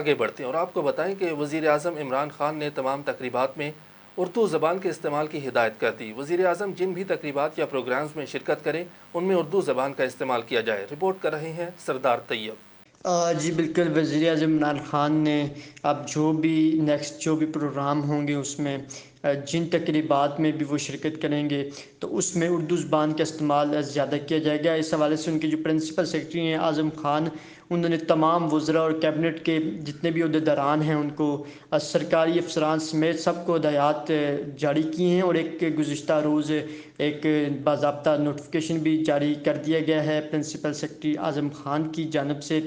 آگے بڑھتے ہیں اور آپ کو بتائیں کہ وزیر اعظم عمران خان نے تمام تقریبات میں اردو زبان کے استعمال کی ہدایت کر دی۔ وزیر اعظم جن بھی تقریبات یا پروگرامز میں شرکت کریں ان میں اردو زبان کا استعمال کیا جائے۔ رپورٹ کر رہے ہیں سردار طیب۔ جی بالکل، وزیر اعظم عمران خان نے اب جو بھی پروگرام ہوں گے اس میں جن تقریبات میں بھی وہ شرکت کریں گے تو اس میں اردو زبان کا استعمال زیادہ کیا جائے گا۔ اس حوالے سے ان کے جو پرنسپل سیکرٹری ہیں اعظم خان، انہوں نے تمام وزراء اور کیبنٹ کے جتنے بھی عہدیداران ہیں ان کو، سرکاری افسران سمیت سب کو ہدایات جاری کی ہیں، اور ایک گزشتہ روز ایک باضابطہ نوٹیفکیشن بھی جاری کر دیا گیا ہے پرنسپل سیکرٹری اعظم خان کی جانب سے،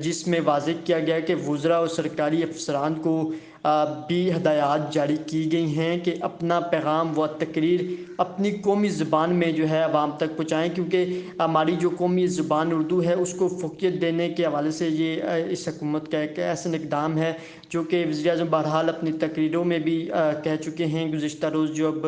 جس میں واضح کیا گیا ہے کہ وزراء اور سرکاری افسران کو بھی ہدایات جاری کی گئی ہیں کہ اپنا پیغام و تقریر اپنی قومی زبان میں جو ہے عوام تک پہنچائیں، کیونکہ ہماری جو قومی زبان اردو ہے اس کو فوقیت دینے کے حوالے سے یہ اس حکومت کا ایک ایسا اقدام ہے جو کہ وزیر اعظم بہرحال اپنی تقریروں میں بھی کہہ چکے ہیں۔ گزشتہ روز جب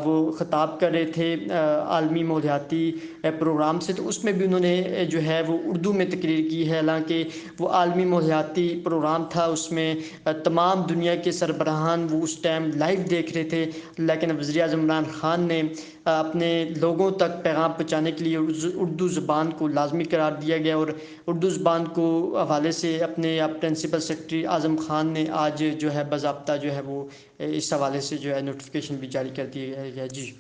وہ خطاب کر رہے تھے عالمی ماحولیاتی پروگرام سے، تو اس میں بھی انہوں نے جو ہے وہ اردو میں تقریر کی ہے۔ حالانکہ وہ عالمی ماحولیاتی پروگرام تھا، اس میں تمام دنیا کے سربراہان وہ اس ٹائم لائیو دیکھ رہے تھے، لیکن وزیر اعظم عمران خان نے اپنے لوگوں تک پیغام پہنچانے کے لیے اردو زبان کو لازمی قرار دیا گیا، اور اردو زبان کو حوالے سے اپنے پرنسپل سیکرٹری اعظم خان نے آج جو ہے باضابطہ جو ہے وہ اس حوالے سے جو ہے نوٹیفکیشن بھی جاری کر دیا گیا ہے۔ جی